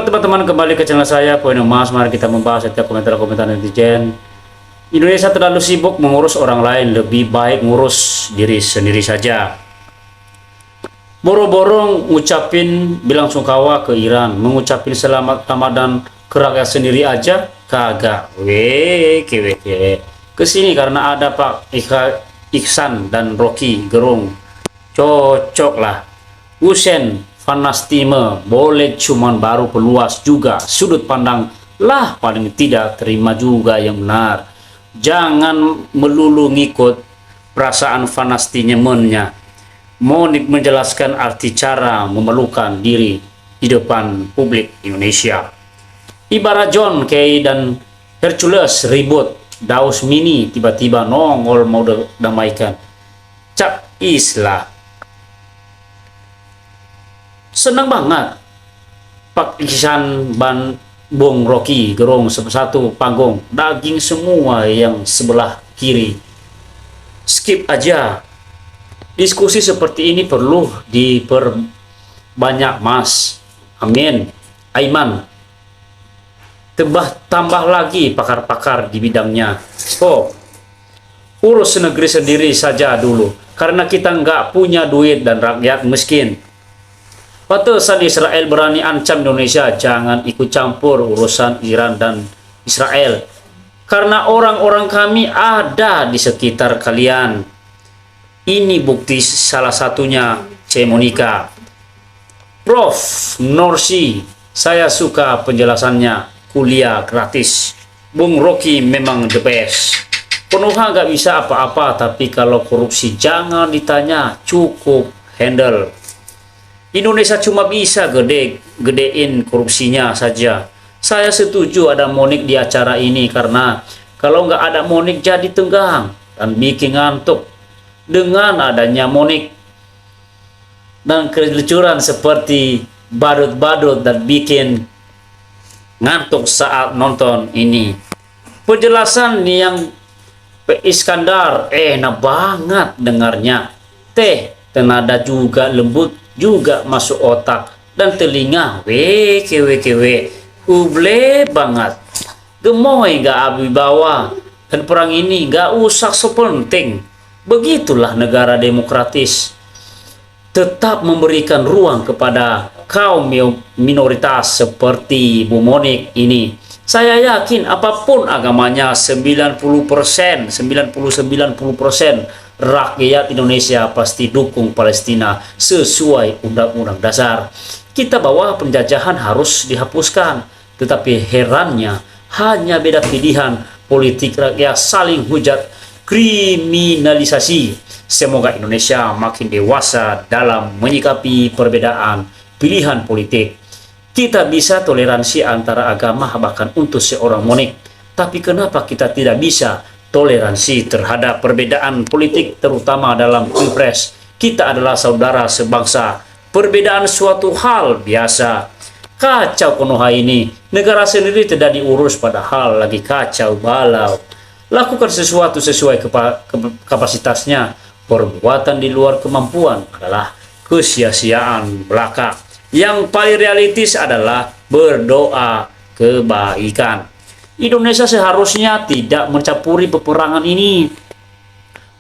Teman-teman, kembali ke channel saya Poin Emas. Mari kita membahas setiap komentar-komentar netizen. Indonesia terlalu sibuk mengurus orang lain, lebih baik ngurus diri sendiri saja. Boro-boro ngucapin bilang sungkawa ke Iran, mengucapin selamat Ramadan ke rakyat sendiri aja kagak. Kesini karena ada Pak Iksan dan Rocky Gerung, cocok lah. Usen Fanastime boleh, cuman baru peluas juga sudut pandang lah, paling tidak terima juga yang benar. Jangan melulu ngikut perasaan fanastimennya. Monik menjelaskan arti cara memerlukan diri di depan publik Indonesia. Ibarat John Kay dan Hercules ribut, Daus Mini tiba-tiba nongol mau damaikan. Cak Islah. Senang banget Pak Iksan ban Bung Rocky Gerung satu panggung, daging semua yang sebelah kiri. Skip aja. Diskusi seperti ini perlu diperbanyak, Mas. Amin. Aiman. Tambah lagi pakar-pakar di bidangnya. Urus negeri sendiri saja dulu, karena kita nggak punya duit dan rakyat miskin. Batasan Israel berani ancam Indonesia, jangan ikut campur urusan Iran dan Israel. Karena orang-orang kami ada di sekitar kalian. Ini bukti salah satunya C. Monica. Prof. Norsi, saya suka penjelasannya, kuliah gratis. Bung Rocky memang the best. Konoha nggak bisa apa-apa, tapi kalau korupsi jangan ditanya, cukup handle. Indonesia cuma bisa gedein korupsinya saja. Saya setuju ada Monik di acara ini, karena kalau nggak ada Monik jadi tenggang dan bikin ngantuk. Dengan adanya Monik dan kelucuran seperti badut-badut dan bikin ngantuk saat nonton ini. Penjelasan yang Iskandar enak banget dengarnya. Tenada juga lembut juga masuk otak dan telinga. Uble banget. Gemoy gak abi bawa, dan perang ini gak usah sepenting. Begitulah negara demokratis. Tetap memberikan ruang kepada kaum minoritas seperti Bu Monik ini. Saya yakin apapun agamanya, 90%, 90% rakyat Indonesia pasti dukung Palestina sesuai Undang-Undang Dasar. Kita bahwa penjajahan harus dihapuskan, tetapi herannya hanya beda pilihan politik rakyat saling hujat, kriminalisasi. Semoga Indonesia makin dewasa dalam menyikapi perbedaan pilihan politik. Kita bisa toleransi antara agama bahkan untuk seorang Monik, tapi kenapa kita tidak bisa toleransi terhadap perbedaan politik, terutama dalam pilpres? Kita adalah saudara sebangsa. Perbedaan suatu hal biasa. Kacau Konoha ini, negara sendiri tidak diurus padahal lagi kacau balau. Lakukan sesuatu sesuai kapasitasnya. Perbuatan di luar kemampuan adalah kesia-siaan belaka. Yang paling realistis adalah berdoa kebaikan. Indonesia seharusnya tidak mencampuri peperangan ini.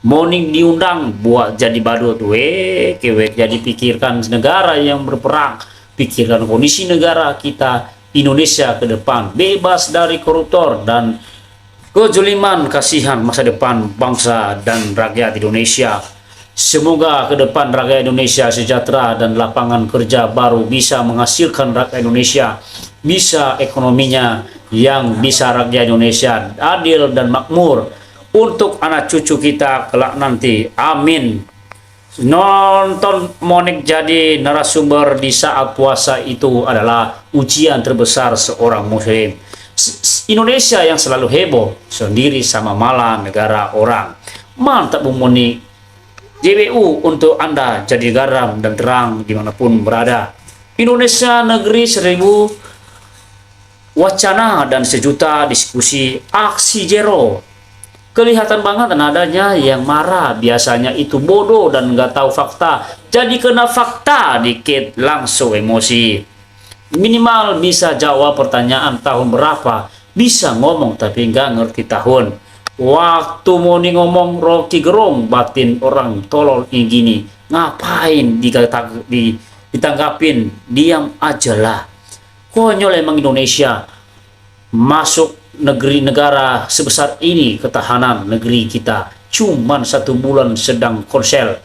Monik diundang buat jadi badut. Jadi pikirkan negara yang berperang. Pikirkan kondisi negara kita Indonesia ke depan. Bebas dari koruptor dan kejuliman, kasihan masa depan bangsa dan rakyat Indonesia. Semoga ke depan rakyat Indonesia sejahtera dan lapangan kerja baru bisa menghasilkan rakyat Indonesia, bisa ekonominya yang bisa rakyat Indonesia adil dan makmur untuk anak cucu kita kelak nanti. Amin. Nonton Monik jadi narasumber di saat puasa itu adalah ujian terbesar seorang muslim. Indonesia yang selalu heboh sendiri sama malah negara orang. Mantap Bung Monik. JBU untuk Anda jadi garam dan terang dimanapun berada. Indonesia negeri 1000 wacana dan sejuta diskusi, aksi zero. Kelihatan banget nadanya yang marah, biasanya itu bodoh dan nggak tahu fakta. Jadi kena fakta dikit langsung emosi. Minimal bisa jawab pertanyaan tahun berapa, bisa ngomong tapi nggak ngerti tahun. Waktu mau nih ngomong Rocky Gerung, batin orang tolol ini gini, ngapain ditanggapin, diam aja lah. Konyol emang Indonesia, masuk negara sebesar ini, ketahanan negeri kita cuman 1 bulan sedang konsel,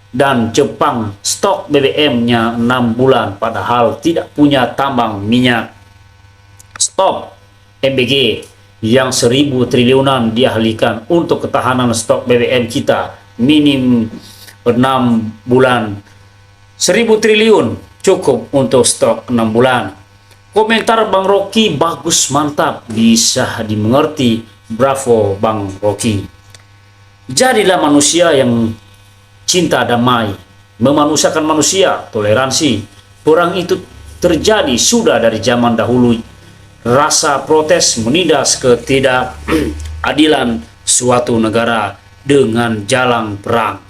dan Jepang stok BBM-nya 6 bulan padahal tidak punya tambang minyak. Stop MBG yang 1.000 triliunan diahlikan untuk ketahanan stok BBM kita minim 6 bulan. 1.000 triliun cukup untuk stok 6 bulan. Komentar Bang Rocky bagus, mantap, bisa dimengerti. Bravo Bang Rocky. Jadilah manusia yang cinta damai, memanusiakan manusia, toleransi. Perang itu terjadi sudah dari zaman dahulu. Rasa protes menindas ketidakadilan suatu negara dengan jalan perang.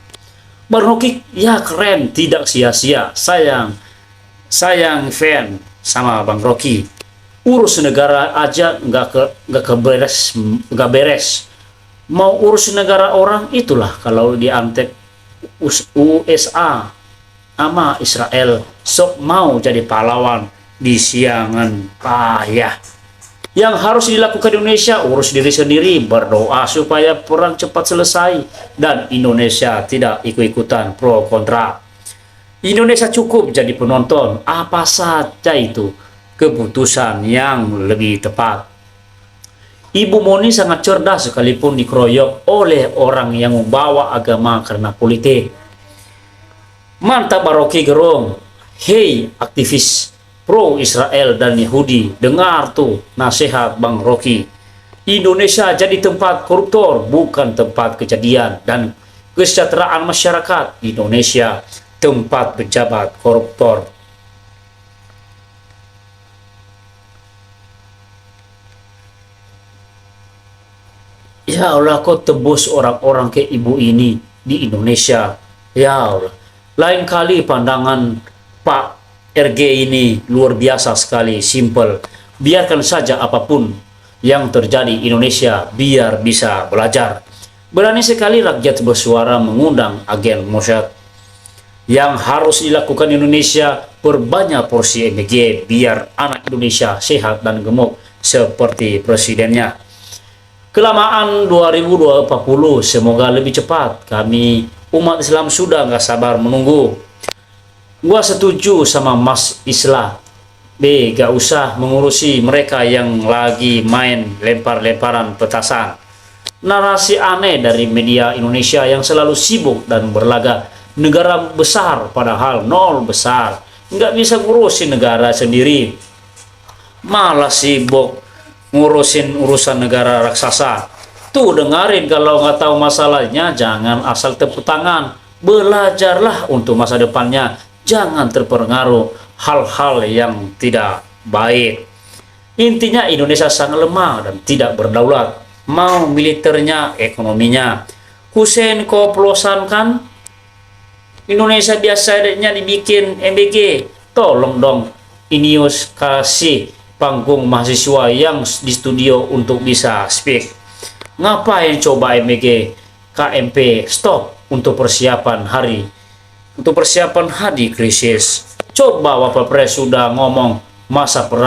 Bang Rocky, ya keren, tidak sia-sia. Sayang fan sama Bang Rocky. Urus negara aja nggak beres. Mau urus negara orang, itulah kalau diantek USA sama Israel sok mau jadi pahlawan di siangan payah. Yang harus dilakukan Indonesia, urus diri sendiri, berdoa supaya perang cepat selesai dan Indonesia tidak ikut-ikutan pro kontra. Indonesia cukup jadi penonton, apa saja itu keputusan yang lebih tepat. Ibu Moni sangat cerdas sekalipun dikeroyok oleh orang yang membawa agama karena politik. Mantap Rocky Gerung. Hei aktivis pro Israel dan Yahudi, dengar tuh nasihat Bang Rocky. Indonesia jadi tempat koruptor, bukan tempat kejadian dan kesejahteraan masyarakat. Indonesia tempat pejabat koruptor. Ya Allah, kau tebus orang-orang kayak ibu ini di Indonesia. Ya Allah, lain kali pandangan Pak RG ini luar biasa sekali, simple. Biarkan saja apapun yang terjadi Indonesia, biar bisa belajar. Berani sekali rakyat bersuara mengundang agen Mossad. Yang harus dilakukan Indonesia, perbanyak porsi MBG biar anak Indonesia sehat dan gemuk seperti presidennya. Kelamaan 2040, semoga lebih cepat. Kami umat Islam sudah nggak sabar menunggu. Gua setuju sama Mas Islah. Gak usah mengurusi mereka yang lagi main lempar-lemparan petasan. Narasi aneh dari media Indonesia yang selalu sibuk dan berlagak negara besar padahal nol besar. Nggak bisa ngurusin negara sendiri, malah sibuk ngurusin urusan negara raksasa. Tuh dengerin, kalau nggak tahu masalahnya jangan asal tepuk tangan. Belajarlah untuk masa depannya, jangan terpengaruh hal-hal yang tidak baik. Intinya Indonesia sangat lemah dan tidak berdaulat, mau militernya, ekonominya. Hussein koplosan kan Indonesia biasanya dibikin MBG. Tolong dong Inius kasih panggung mahasiswa yang di studio untuk bisa speak. Ngapain coba MBG KMP, stop untuk persiapan hari krisis. Coba Wapres sudah ngomong masa perang